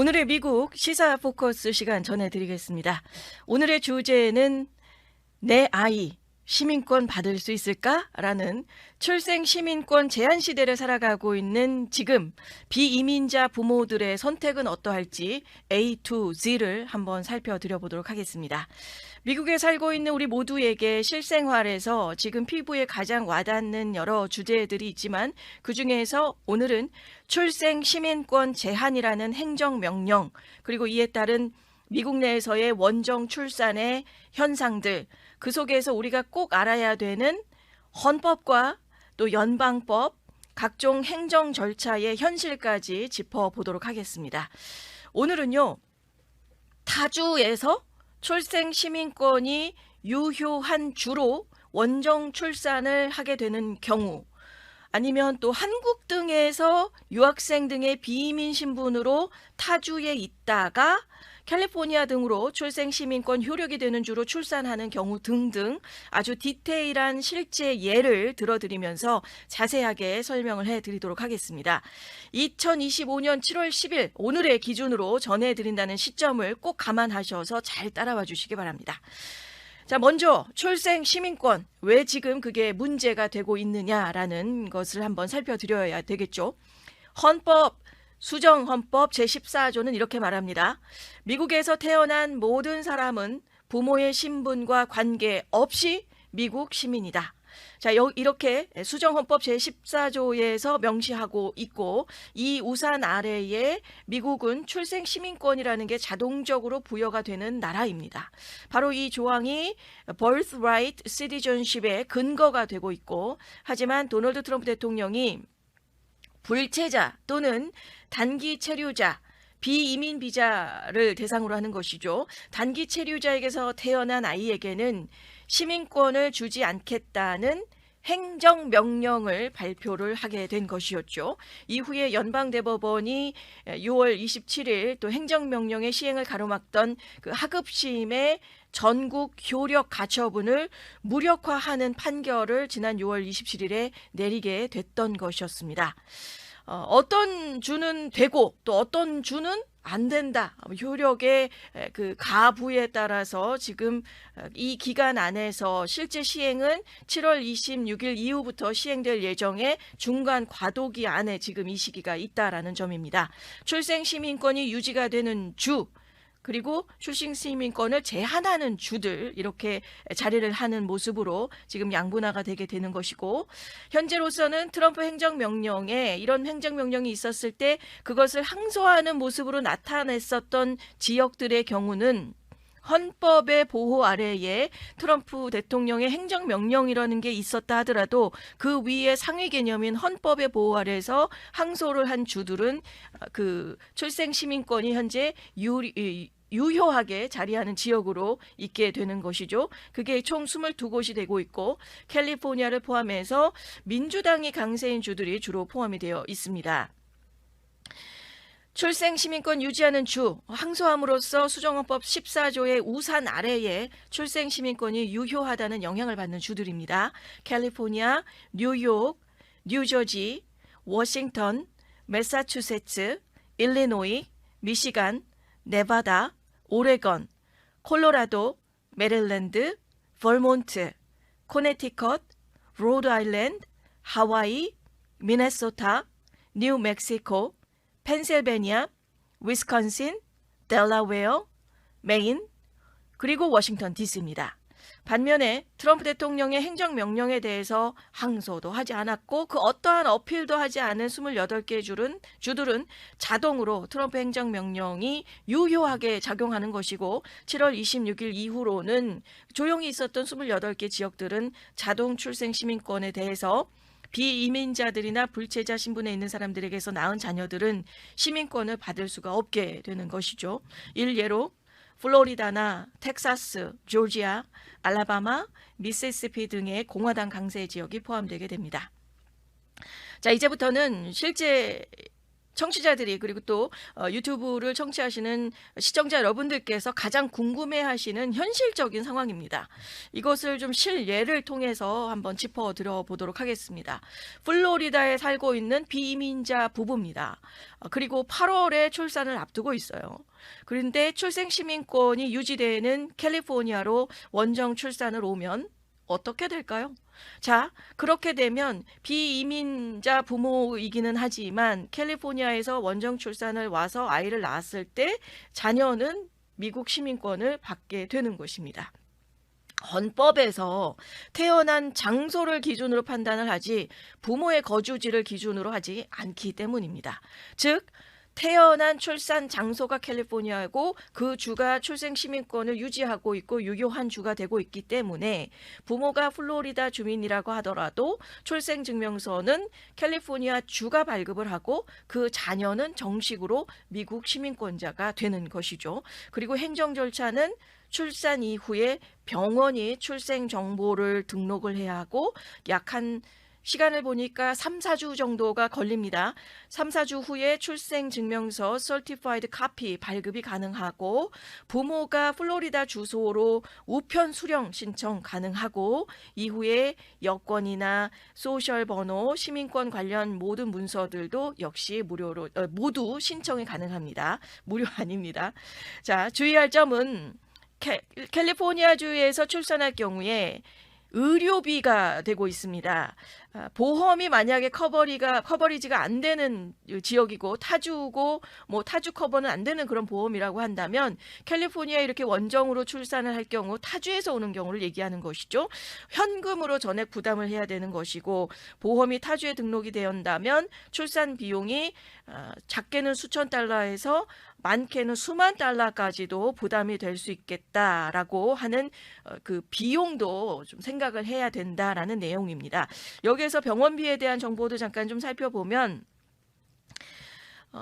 오늘의 미국 시사 포커스 시간 전해드리겠습니다. 오늘의 주제는 내 아이 시민권 받을 수 있을까? 라는 출생 시민권 제한 시대를 살아가고 있는 지금 비이민자 부모들의 선택은 어떠할지 A to Z를 한번 살펴드려보도록 하겠습니다. 미국에 살고 있는 우리 모두에게 실생활에서 지금 피부에 가장 와닿는 여러 주제들이 있지만 그중에서 오늘은 출생 시민권 제한이라는 행정명령 그리고 이에 따른 미국 내에서의 원정 출산의 현상들, 그 속에서 우리가 꼭 알아야 되는 헌법과 또 연방법, 각종 행정 절차의 현실까지 짚어보도록 하겠습니다. 오늘은요, 타주에서 출생 시민권이 유효한 주로 원정 출산을 하게 되는 경우, 아니면 또 한국 등에서 유학생 등의 비이민 신분으로 타주에 있다가 캘리포니아 등으로 출생 시민권 효력이 되는 주로 출산하는 경우 등등 아주 디테일한 실제 예를 들어드리면서 자세하게 설명을 해드리도록 하겠습니다. 2025년 7월 10일 오늘의 기준으로 전해드린다는 시점을 꼭 감안하셔서 잘 따라와 주시기 바랍니다. 자, 먼저 출생 시민권, 왜 지금 그게 문제가 되고 있느냐라는 것을 한번 살펴드려야 되겠죠. 수정헌법 제14조는 이렇게 말합니다. 미국에서 태어난 모든 사람은 부모의 신분과 관계없이 미국 시민이다. 자, 이렇게 수정헌법 제14조에서 명시하고 있고 이 우산 아래에 미국은 출생 시민권이라는 게 자동적으로 부여가 되는 나라입니다. 바로 이 조항이 birthright citizenship의 근거가 되고 있고, 하지만 도널드 트럼프 대통령이 불체자 또는 단기 체류자, 비이민 비자를 대상으로 하는 것이죠. 단기 체류자에게서 태어난 아이에게는 시민권을 주지 않겠다는 행정명령을 발표를 하게 된 것이었죠. 이후에 연방대법원이 6월 27일 또 행정명령의 시행을 가로막던 그 하급심의 전국 효력 가처분을 무력화하는 판결을 지난 6월 27일에 내리게 됐던 것이었습니다. 어떤 주는 되고 또 어떤 주는 안 된다. 효력의 그 가부에 따라서 지금 이 기간 안에서 실제 시행은 7월 26일 이후부터 시행될 예정의 중간 과도기 안에 지금 이 시기가 있다라는 점입니다. 출생 시민권이 유지가 되는 주, 그리고 출생 시민권을 제한하는 주들, 이렇게 자리를 하는 모습으로 지금 양분화가 되게 되는 것이고, 현재로서는 트럼프 행정명령에 이런 행정명령이 있었을 때 그것을 항소하는 모습으로 나타냈었던 지역들의 경우는 헌법의 보호 아래에 트럼프 대통령의 행정명령이라는 게 있었다 하더라도 그 위에 상위 개념인 헌법의 보호 아래에서 항소를 한 주들은 그 출생 시민권이 현재 유효하게 자리하는 지역으로 있게 되는 것이죠. 그게 총 22곳이 되고 있고 캘리포니아를 포함해서 민주당이 강세인 주들이 주로 포함이 되어 있습니다. 출생 시민권 유지하는 주, 항소함으로써 수정헌법 14조의 우산 아래에 출생 시민권이 유효하다는 영향을 받는 주들입니다. 캘리포니아, 뉴욕, 뉴저지, 워싱턴, 매사추세츠, 일리노이, 미시간, 네바다, 오레건, 콜로라도, 메릴랜드, 벌몬트, 코네티컷, 로드아일랜드, 하와이, 미네소타, 뉴멕시코, 펜실베니아, 위스콘신, 델라웨어, 메인, 그리고 워싱턴 DC입니다. 반면에 트럼프 대통령의 행정명령에 대해서 항소도 하지 않았고 그 어떠한 어필도 하지 않은 28개 주들은 자동으로 트럼프 행정명령이 유효하게 작용하는 것이고 7월 26일 이후로는 조용히 있었던 28개 지역들은 자동 출생 시민권에 대해서 비이민자들이나 불체자 신분에 있는 사람들에게서 낳은 자녀들은 시민권을 받을 수가 없게 되는 것이죠. 일례로 플로리다나 텍사스, 조지아, 알라바마, 미시시피 등의 공화당 강세 지역이 포함되게 됩니다. 자, 이제부터는 실제 청취자들이 그리고 또 유튜브를 청취하시는 시청자 여러분들께서 가장 궁금해하시는 현실적인 상황입니다. 이것을 좀 실예를 통해서 한번 짚어드려 보도록 하겠습니다. 플로리다에 살고 있는 비이민자 부부입니다. 그리고 8월에 출산을 앞두고 있어요. 그런데 출생시민권이 유지되는 캘리포니아로 원정 출산을 오면 어떻게 될까요? 자, 그렇게 되면 비이민자 부모이기는 하지만 캘리포니아에서 원정 출산을 와서 아이를 낳았을 때 자녀는 미국 시민권을 받게 되는 것입니다. 헌법에서 태어난 장소를 기준으로 판단을 하지 부모의 거주지를 기준으로 하지 않기 때문입니다. 즉, 태어난 출산 장소가 캘리포니아고 그 주가 출생 시민권을 유지하고 있고 유효한 주가 되고 있기 때문에 부모가 플로리다 주민이라고 하더라도 출생 증명서는 캘리포니아 주가 발급을 하고 그 자녀는 정식으로 미국 시민권자가 되는 것이죠. 그리고 행정 절차는 출산 이후에 병원이 출생 정보를 등록을 해야 하고 약 한 시간을 보니까 3, 4주 정도가 걸립니다. 3, 4주 후에 출생증명서 Certified Copy 발급이 가능하고 부모가 플로리다 주소로 우편 수령 신청 가능하고 이후에 여권이나 소셜 번호, 시민권 관련 모든 문서들도 역시 무료로 모두 신청이 가능합니다. 무료 아닙니다. 자, 주의할 점은 캘리포니아주에서 출산할 경우에 의료비가 되고 있습니다. 보험이 만약에 커버리지가 안 되는 지역이고 타주고 뭐 타주 커버는 안 되는 그런 보험이라고 한다면 캘리포니아에 이렇게 원정으로 출산을 할 경우 타주에서 오는 경우를 얘기하는 것이죠. 현금으로 전액 부담을 해야 되는 것이고 보험이 타주에 등록이 되었다면 출산 비용이 작게는 수천 달러에서 많게는 수만 달러까지도 부담이 될 수 있겠다라고 하는 그 비용도 좀 생각을 해야 된다라는 내용입니다. 여기에서 병원비에 대한 정보도 잠깐 좀 살펴보면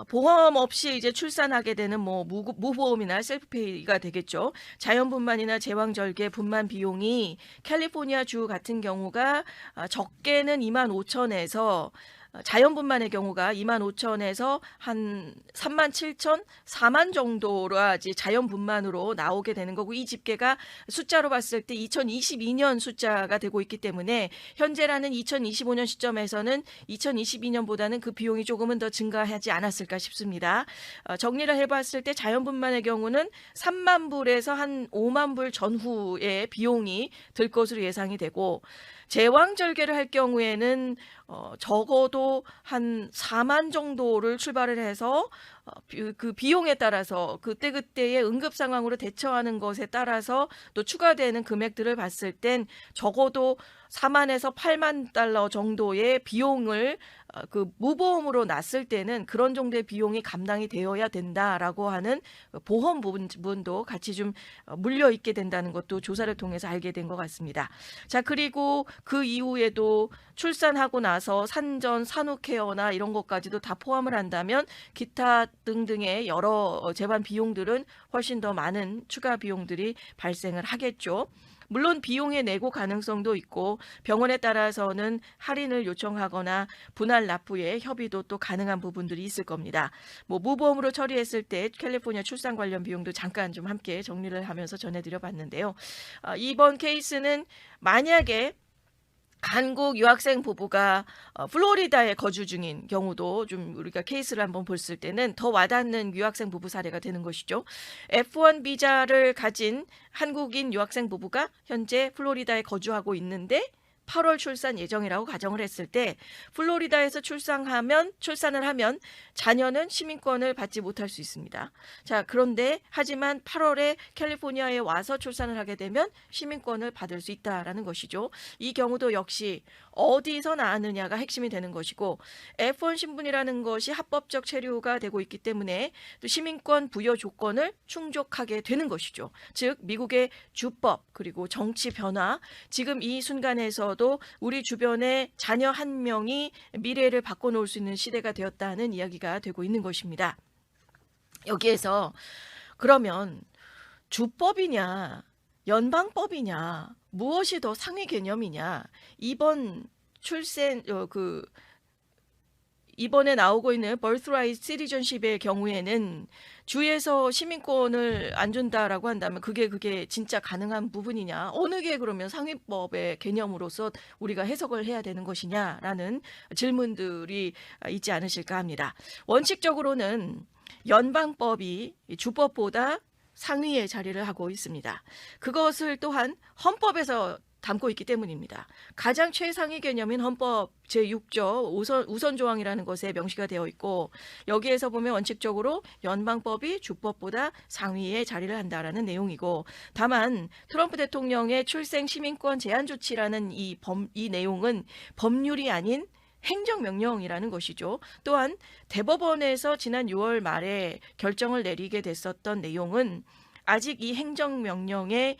보험 없이 이제 출산하게 되는 뭐 무보험이나 셀프페이가 되겠죠. 자연분만이나 제왕절개 분만 비용이 캘리포니아 주 같은 경우가 적게는 25,000에서 자연분만의 경우가 25,000에서 한 37,000, 4만 정도라지 자연분만으로 나오게 되는 거고 이 집계가 숫자로 봤을 때 2022년 숫자가 되고 있기 때문에 현재라는 2025년 시점에서는 2022년보다는 그 비용이 조금은 더 증가하지 않았을까 싶습니다. 정리를 해봤을 때 자연분만의 경우는 3만 불에서 한 5만 불 전후의 비용이 들 것으로 예상이 되고 제왕절개를 할 경우에는 적어도 한 4만 정도를 출발을 해서 그 비용에 따라서 그때그때의 응급 상황으로 대처하는 것에 따라서 또 추가되는 금액들을 봤을 땐 적어도 4만에서 8만 달러 정도의 비용을 그 무보험으로 났을 때는 그런 정도의 비용이 감당이 되어야 된다라고 하는 보험 부분도 같이 좀 물려 있게 된다는 것도 조사를 통해서 알게 된 것 같습니다. 자, 그리고 그 이후에도 출산하고 나서 산전, 산후케어나 이런 것까지도 다 포함을 한다면 기타 등등의 여러 재반 비용들은 훨씬 더 많은 추가 비용들이 발생을 하겠죠. 물론 비용의 내고 가능성도 있고 병원에 따라서는 할인을 요청하거나 분할 납부의 협의도 또 가능한 부분들이 있을 겁니다. 뭐 무보험으로 처리했을 때 캘리포니아 출산 관련 비용도 잠깐 좀 함께 정리를 하면서 전해드려 봤는데요. 이번 케이스는 만약에 한국 유학생 부부가 플로리다에 거주 중인 경우도 좀 우리가 케이스를 한번 봤을 때는 더 와닿는 유학생 부부 사례가 되는 것이죠. F1 비자를 가진 한국인 유학생 부부가 현재 플로리다에 거주하고 있는데 8월 출산 예정이라고 가정을 했을 때 플로리다에서 출산을 하면 자녀는 시민권을 받지 못할 수 있습니다. 자, 그런데 하지만 8월에 캘리포니아에 와서 출산을 하게 되면 시민권을 받을 수 있다라는 것이죠. 이 경우도 역시 어디서 낳았느냐가 핵심이 되는 것이고 F1 신분이라는 것이 합법적 체류가 되고 있기 때문에 또 시민권 부여 조건을 충족하게 되는 것이죠. 즉 미국의 주법 그리고 정치 변화 지금 이 순간에서도 우리 주변에 자녀 한 명이 미래를 바꿔놓을 수 있는 시대가 되었다는 이야기가 되고 있는 것입니다. 여기에서 그러면 주법이냐 연방법이냐 무엇이 더 상위 개념이냐 이번 이번에 나오고 있는 birthright citizenship의 경우에는 주에서 시민권을 안 준다라고 한다면 그게 진짜 가능한 부분이냐? 어느 게 그러면 상위법의 개념으로서 우리가 해석을 해야 되는 것이냐라는 질문들이 있지 않으실까 합니다. 원칙적으로는 연방법이 주법보다 상위의 자리를 하고 있습니다. 그것을 또한 헌법에서 담고 있기 때문입니다. 가장 최상위 개념인 헌법 제6조 우선 조항이라는 것에 명시가 되어 있고 여기에서 보면 원칙적으로 연방법이 주법보다 상위에 자리를 한다라는 내용이고 다만 트럼프 대통령의 출생 시민권 제한 조치라는 이 내용은 법률이 아닌 행정명령이라는 것이죠. 또한 대법원에서 지난 6월 말에 결정을 내리게 됐었던 내용은 아직 이 행정명령의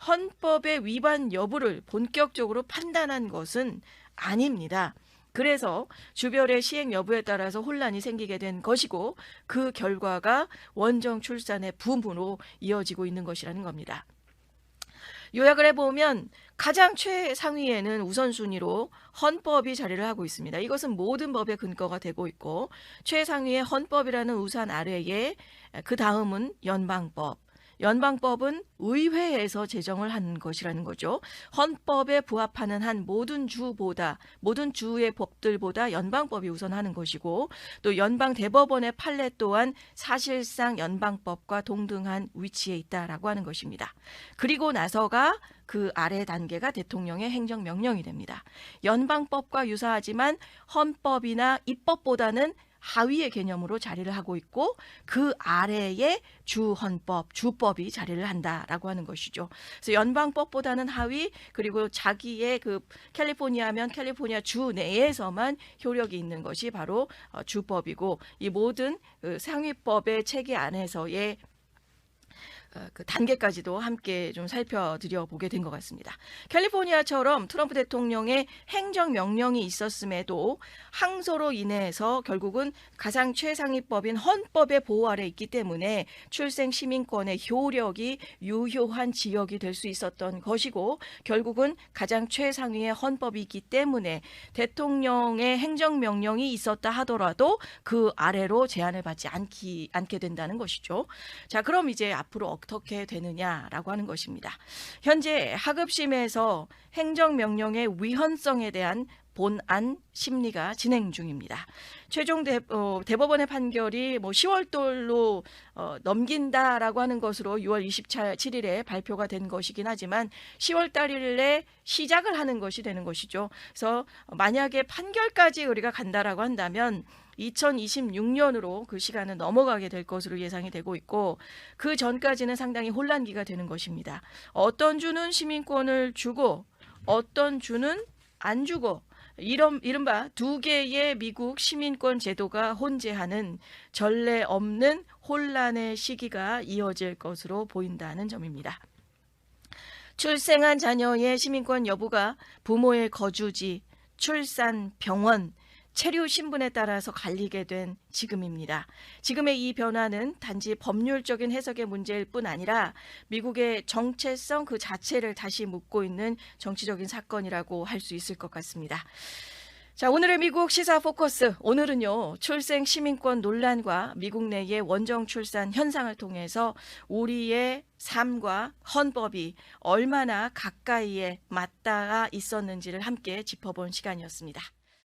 헌법의 위반 여부를 본격적으로 판단한 것은 아닙니다. 그래서 주별의 시행 여부에 따라서 혼란이 생기게 된 것이고 그 결과가 원정 출산의 붐으로 이어지고 있는 것이라는 겁니다. 요약을 해보면 가장 최상위에는 우선순위로 헌법이 자리를 하고 있습니다. 이것은 모든 법의 근거가 되고 있고 최상위의 헌법이라는 우산 아래에 그 다음은 연방법. 연방법은 의회에서 제정을 한 것이라는 거죠. 헌법에 부합하는 한 모든 주의 법들보다 연방법이 우선하는 것이고 또 연방 대법원의 판례 또한 사실상 연방법과 동등한 위치에 있다라고 하는 것입니다. 그리고 나서가 그 아래 단계가 대통령의 행정명령이 됩니다. 연방법과 유사하지만 헌법이나 입법보다는 하위의 개념으로 자리를 하고 있고 그 아래에 주헌법, 주법이 자리를 한다라고 하는 것이죠. 그래서 연방법보다는 하위 그리고 자기의 그 캘리포니아면 캘리포니아 주 내에서만 효력이 있는 것이 바로 주법이고 이 모든 그 상위법의 체계 안에서의 그 단계까지도 함께 좀 살펴드려 보게 된 것 같습니다. 캘리포니아처럼 트럼프 대통령의 행정명령이 있었음에도 항소로 인해서 결국은 가장 최상위법인 헌법의 보호 아래 있기 때문에 출생 시민권의 효력이 유효한 지역이 될 수 있었던 것이고 결국은 가장 최상위의 헌법이 있기 때문에 대통령의 행정명령이 있었다 하더라도 그 아래로 제한을 받지 않게 된다는 것이죠. 자, 그럼 이제 앞으로 어떻게 되느냐라고 하는 것입니다. 현재 하급심에서 행정명령의 위헌성에 대한 본안 심리가 진행 중입니다. 최종 대법원의 판결이 10월달로 넘긴다라고 하는 것으로 6월 27일에 발표가 된 것이긴 하지만 10월 달에 시작을 하는 것이 되는 것이죠. 그래서 만약에 판결까지 우리가 간다라고 한다면 2026년으로 그 시간은 넘어가게 될 것으로 예상이 되고 있고 그 전까지는 상당히 혼란기가 되는 것입니다. 어떤 주는 시민권을 주고 어떤 주는 안 주고 이른바 두 개의 미국 시민권 제도가 혼재하는 전례 없는 혼란의 시기가 이어질 것으로 보인다는 점입니다. 출생한 자녀의 시민권 여부가 부모의 거주지, 출산, 병원, 체류 신분에 따라서 갈리게 된 지금입니다. 지금의 이 변화는 단지 법률적인 해석의 문제일 뿐 아니라 미국의 정체성 그 자체를 다시 묻고 있는 정치적인 사건이라고 할 수 있을 것 같습니다. 자, 오늘의 미국 시사 포커스. 오늘은요, 출생 시민권 논란과 미국 내의 원정 출산 현상을 통해서 우리의 삶과 헌법이 얼마나 가까이에 맞닿아 있었는지를 함께 짚어본 시간이었습니다.